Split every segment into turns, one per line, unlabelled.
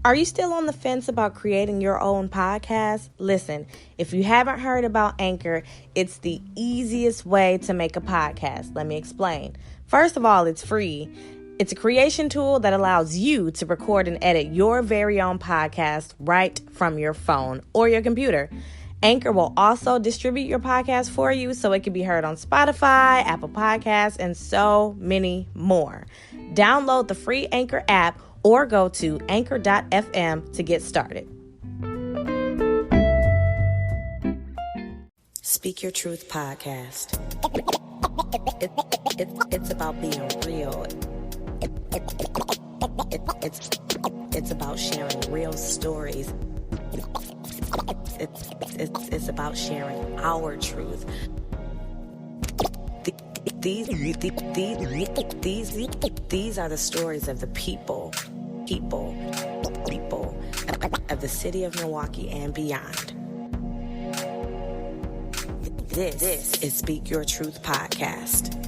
Are you still on the fence about creating your own podcast? Listen, if you haven't heard about Anchor, it's the easiest way to make a podcast. Let me explain. First of all, it's free. It's a creation tool that allows you to record and edit your very own podcast right from your phone or your computer. Anchor will also distribute your podcast for you so it can be heard on Spotify, Apple Podcasts, and so many more. Download the free Anchor app or go to anchor.fm to get started. Speak Your Truth podcast. It's about being real. It's about sharing real stories. It's about sharing our truth. These are the stories of the people of the city of Milwaukee and beyond. This is Speak Your Truth podcast.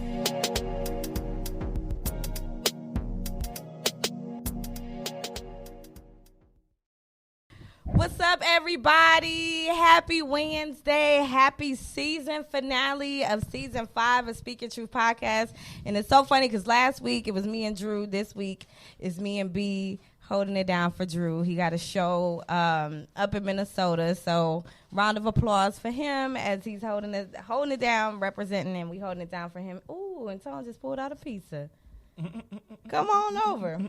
What's up, everybody? Happy Wednesday. Happy season finale of season 5 of Speak Your Truth podcast. And it's so funny because last week it was me and Drew. This week it's me and B holding it down for Drew. He got a show up in Minnesota. So round of applause for him as he's holding it down, representing, and we holding it down for him. Ooh, and Tone just pulled out a pizza. Come on over.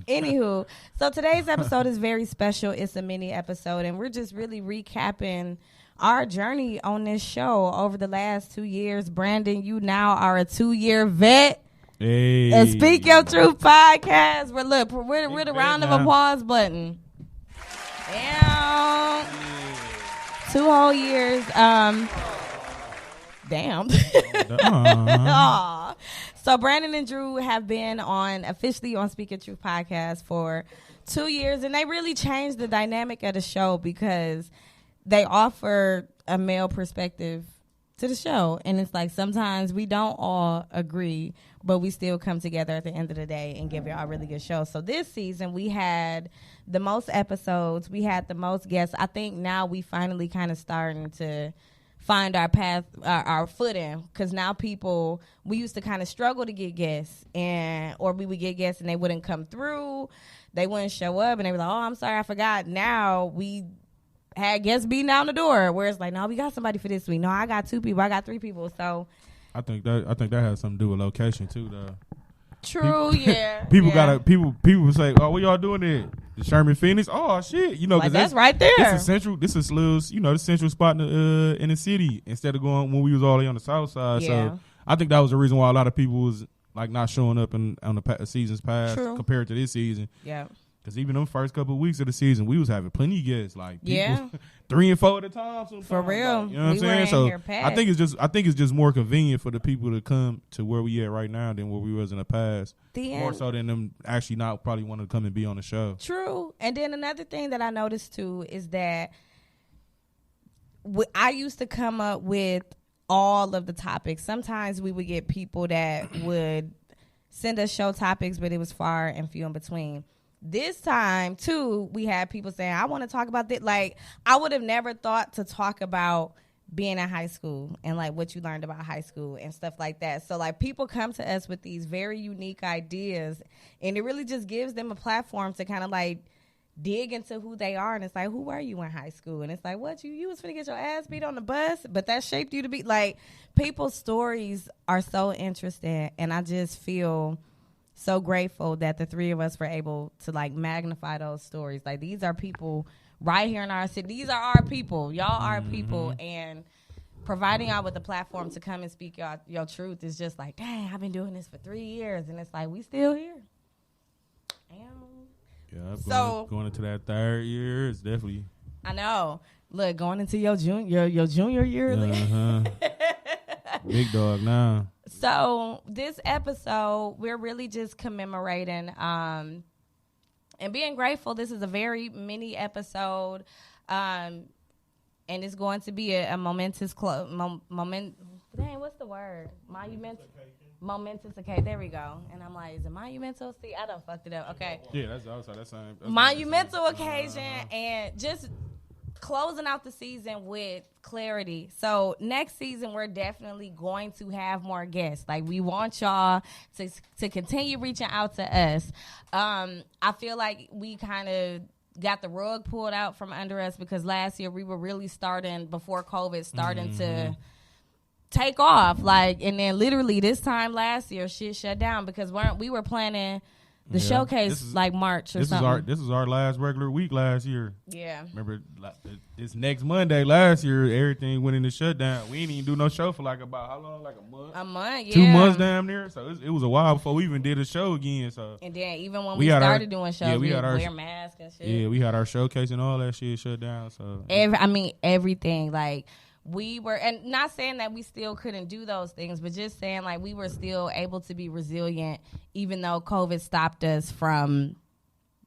Anywho, so today's episode is very special. It's a mini episode, and we're just really recapping our journey on this show over the last 2 years. Brandon, you now are a 2-year vet.
Hey.
And Speak Your Truth podcast. We're the round of applause button. Damn. 2 whole years. Damn. Aw. So Brandon and Drew have been officially on Speak Your Truth podcast for 2 years, and they really changed the dynamic of the show because they offer a male perspective to the show. And it's like sometimes we don't all agree, but we still come together at the end of the day and give y'all a really good show. So this season we had the most episodes. We had the most guests. I think now we finally kind of starting to find our path, our footing, because now we used to kind of struggle to get guests, or we would get guests and they wouldn't come through, they wouldn't show up, and they were like, oh, I'm sorry, I forgot. Now we had guests beating down the door, where it's like, no, we got somebody for this week. No, I got 2 people, I got 3 people. So
I think that has something to do with location too, though.
True, yeah.
People say, oh, what y'all doing there? The Sherman Phoenix? Oh shit,
like that's right there.
This is central. This is little, the central spot in the city instead of going when we was all the way on the south side.
Yeah.
So I think that was the reason why a lot of people was like not showing up on the seasons past.
True.
Compared to this season.
Yeah.
Because even them first couple of weeks of the season, we was having plenty of guests, like people, 3 and 4 at a time. Sometimes.
For real,
like, you know what I'm saying? So I think it's just more convenient for the people to come to where we at right now than where we was in the past. More so than them actually not probably want to come and be on the show.
True. And then another thing that I noticed too is that I used to come up with all of the topics. Sometimes we would get people that would send us show topics, but it was far and few in between. This time, too, we had people saying, I want to talk about this. Like, I would have never thought to talk about being in high school and, like, what you learned about high school and stuff like that. So, like, people come to us with these very unique ideas, and it really just gives them a platform to kind of, like, dig into who they are. And it's like, who were you in high school? And it's like, what? You was finna get your ass beat on the bus? But that shaped you to be, like, people's stories are so interesting, and I just feel so grateful that the 3 of us were able to like magnify those stories. Like these are people right here in our city. These are our people. Y'all are people, and providing y'all with a platform to come and speak your truth is just like, dang, I've been doing this for 3 years, and it's like we still here.
Yeah, going into that 3rd year is definitely.
I know. Look, going into your junior year.
Big dog now.
So this episode, we're really just commemorating and being grateful. This is a very mini episode, and it's going to be a momentous moment. Dang, what's the word? Momentous occasion. There we go. And I'm like, is it monumental? See, I done fucked it up. Okay.
Yeah, that's also that same.
Monumental occasion and just closing out the season with clarity. So next season, we're definitely going to have more guests. Like, we want y'all to continue reaching out to us. I feel like we kind of got the rug pulled out from under us because last year we were really starting before COVID starting to take off, like, and then literally this time last year shit shut down because we were planning the showcase like March or something.
This is our last regular week last year.
Yeah,
remember this next Monday last year everything went into shutdown. We didn't even do no show for like about how long? Like a month, 2 months damn near. So it was a while before we even did a show again. So
and then even when we started doing shows, we had wear masks and shit.
Yeah, we had our showcase and all that shit shut down. So
everything, like. We were, and not saying that we still couldn't do those things, but just saying like we were still able to be resilient even though COVID stopped us from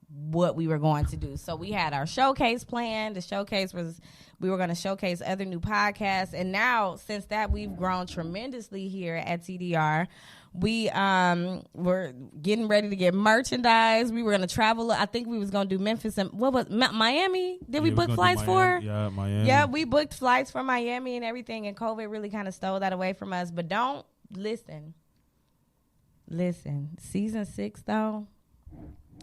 what we were going to do. So we had our showcase planned. The showcase was, we were going to showcase other new podcasts. And now, since that, we've grown tremendously here at TDR. We were getting ready to get merchandise. We were going to travel. I think we was going to do Memphis and Miami. Did we book flights for?
Yeah, Miami.
Yeah, we booked flights for Miami and everything, and COVID really kind of stole that away from us. But don't listen. Season 6 though.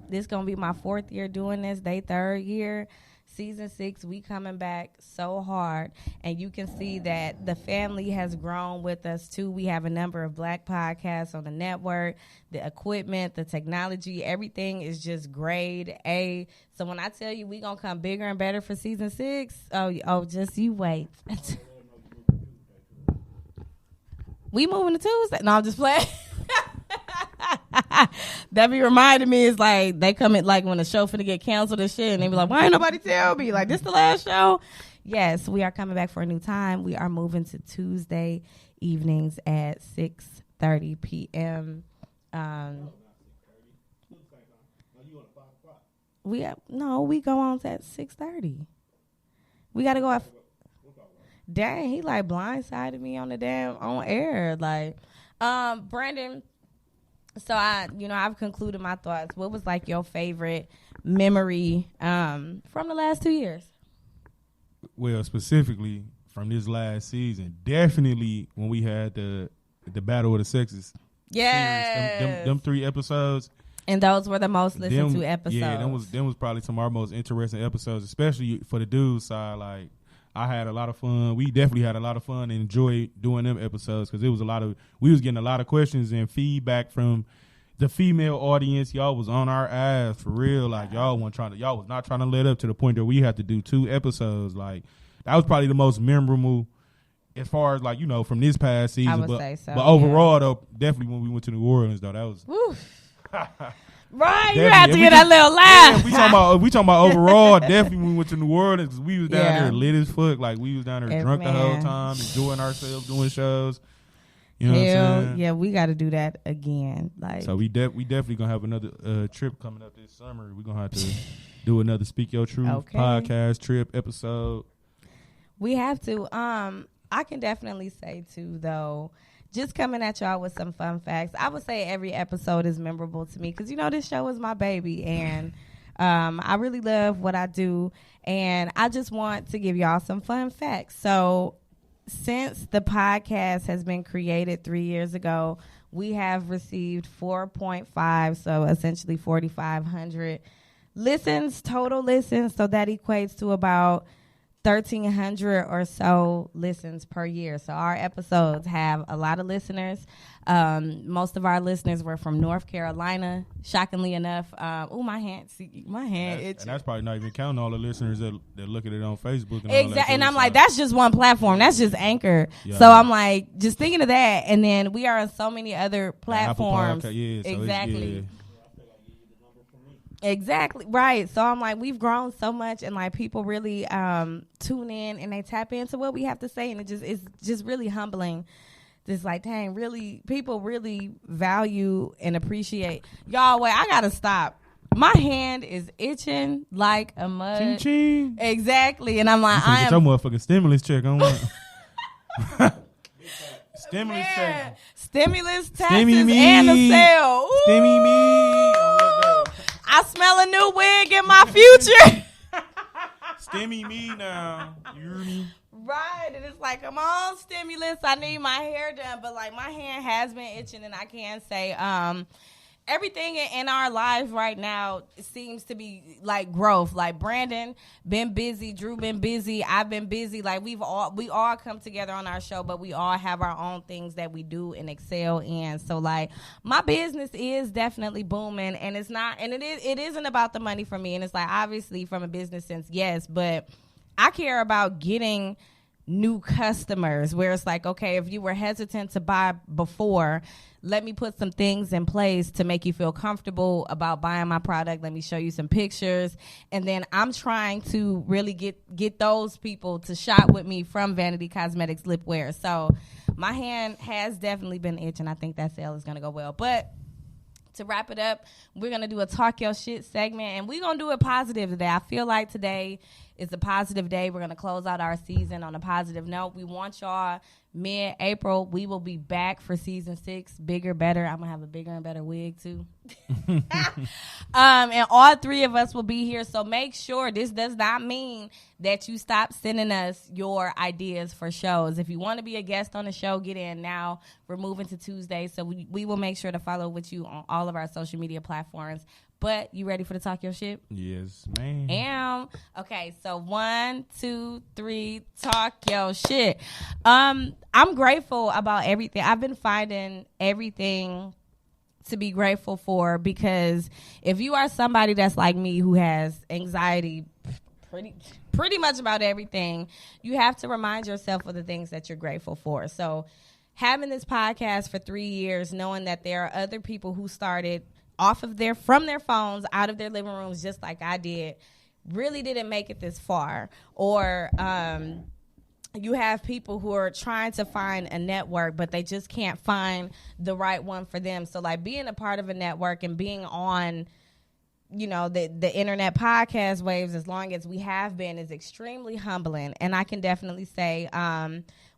This gonna be my 4th year doing this. They 3rd year. Season 6, we coming back so hard, and you can see that the family has grown with us too. We have a number of Black podcasts on the network. The equipment, the technology, everything is just grade A. So when I tell you we gonna come bigger and better for season 6, oh, just you wait. We moving to Tuesday? No, I'm just playing. That be reminding me is like they come in like when the show finna get canceled and shit, and they be like, why ain't nobody tell me? Like, this the last show? Yes, we are coming back for a new time. We are moving to Tuesday evenings at 6:30 p.m. We go on at 6:30. We gotta go at. Dang, he like blindsided me on air. Like, Brandon. So I've concluded my thoughts. What was like your favorite memory from the last 2 years?
Well, specifically from this last season, definitely when we had the Battle of the Sexes.
Yeah,
them 3 episodes.
And those were the most listened to episodes. Yeah,
them was probably some of our most interesting episodes, especially for the dudes side. Like, I had a lot of fun. We definitely had a lot of fun and enjoyed doing them episodes because we was getting a lot of questions and feedback from the female audience. Y'all was on our ass for real. Like, y'all was not trying to let up to the point that we had to do 2 episodes. Like, that was probably the most memorable as far as like, from this past season.
I would say so.
But overall though, definitely when we went to New Orleans though, that was
right, you have to get that little laugh.
Yeah, we talking about overall. Definitely when we went to New Orleans, because we was down there lit as fuck. Like, we was down there drunk the whole time, enjoying ourselves, doing shows. You know what I'm saying?
Yeah, we got to do that again. Like,
so we definitely gonna have another trip coming up this summer. We gonna have to do another Speak Your Truth podcast trip episode. We
have to. I can definitely say too, though. Just coming at y'all with some fun facts. I would say every episode is memorable to me because, this show is my baby. And I really love what I do. And I just want to give y'all some fun facts. So since the podcast has been created 3 years ago, we have received 4.5, so essentially 4,500 total listens. So that equates to about 1,300 or so listens per year. So our episodes have a lot of listeners. Most of our listeners were from North Carolina, shockingly enough. My hand itches.
And that's probably not even counting all the listeners that look at it on Facebook. And
exactly. And I'm like, that's just one platform. That's just Anchor. Yeah. So I'm like, just thinking of that. And then we are on so many other platforms.
So
exactly. Exactly, right. So I'm like, we've grown so much, and like people really tune in and they tap into what we have to say, and it's just really humbling. Just like, dang, really, people really value and appreciate y'all. Wait, I gotta stop. My hand is itching like a mud.
Ching ching.
Exactly, and I'm like,
get your motherfucking stimulus check on. Stimulus check.
Stimulus, taxes, and the sale. Ooh.
Stimmy me.
I smell a new wig in my future.
Stimmy me now. You hear me?
Right. And it's like, come on, stimulus. I need my hair done. But, like, my hand has been itching, and I can say everything in our lives right now seems to be, like, growth. Like, Brandon been busy. Drew been busy. I've been busy. Like, we all come together on our show, but we all have our own things that we do and excel in. So, like, my business is definitely booming, and it's not, and it isn't about the money for me. And it's like, obviously, from a business sense, yes, but I care about getting new customers where it's like, okay, if you were hesitant to buy before, let me put some things in place to make you feel comfortable about buying my product. Let me show you some pictures. And then I'm trying to really get those people to shop with me from Vanity Cosmetics Lip Wear. So my hand has definitely been itching. I think that sale is going to go well. But to wrap it up, we're going to do a Talk Your Shit segment, and we're going to do it positive today. I feel like today is a positive day. We're going to close out our season on a positive note. We want y'all mid-April. We will be back for season 6, bigger, better. I'm going to have a bigger and better wig, too. And all 3 of us will be here. So make sure, this does not mean that you stop sending us your ideas for shows. If you want to be a guest on the show, get in now. We're moving to Tuesday, so we will make sure to follow with you on all of our social media platforms. But you ready for the Talk Your Shit?
Yes, man.
Okay, so 1, 2, 3, talk your shit. I'm grateful about everything. I've been finding everything to be grateful for, because if you are somebody that's like me who has anxiety pretty much about everything, you have to remind yourself of the things that you're grateful for. So having this podcast for 3 years, knowing that there are other people who started from their phones, out of their living rooms, just like I did, really didn't make it this far. Or you have people who are trying to find a network, but they just can't find the right one for them. So, like, being a part of a network and being on, you know, the internet podcast waves as long as we have been is extremely humbling. And I can definitely say,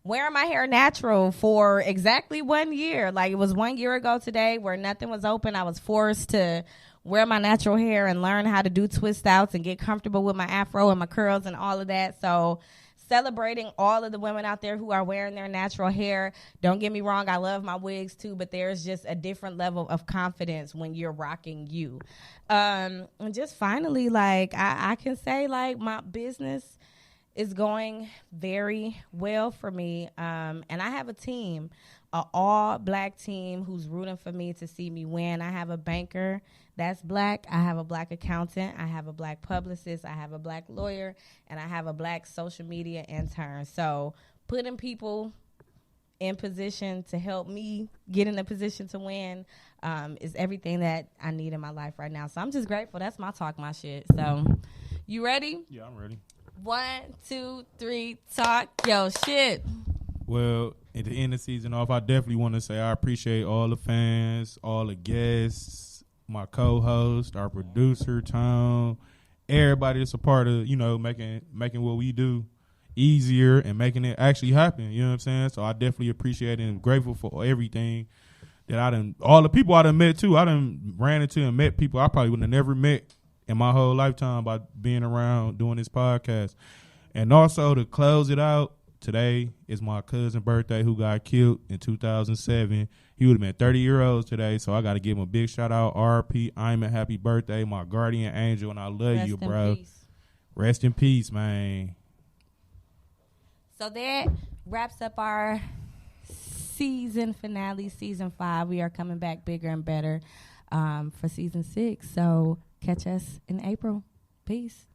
wearing my hair natural for exactly 1 year. Like, it was 1 year ago today where nothing was open. I was forced to wear my natural hair and learn how to do twist outs and get comfortable with my afro and my curls and all of that. So celebrating all of the women out there who are wearing their natural hair. Don't get me wrong, I love my wigs too, but there's just a different level of confidence when you're rocking you. And just finally, like, I can say, like, my business is going very well for me. And I have a team, an all-black team who's rooting for me to see me win. I have a banker that's black. I have a black accountant. I have a black publicist. I have a black lawyer. And I have a black social media intern. So putting people in position to help me get in a position to win is everything that I need in my life right now. So I'm just grateful. That's my talk, my shit. So you ready?
Yeah, I'm ready.
1, 2, 3, talk your shit.
Well, at the end of the season off, I definitely want to say I appreciate all the fans, all the guests, my co-host, our producer, Tom, everybody that's a part of, you know, making what we do easier and making it actually happen. You know what I'm saying? So I definitely appreciate it and grateful for everything that all the people I done met too. I done ran into and met people I probably would have never met in my whole lifetime by being around doing this podcast. And also, to close it out, today is my cousin's birthday, who got killed in 2007. He would have been 30 years old today, so I got to give him a big shout out. RP, I'm a happy birthday, my guardian angel, and I love you, bro. Peace. Rest in peace, man.
So that wraps up our season finale, season 5. We are coming back bigger and better for season 6. So catch us in April. Peace.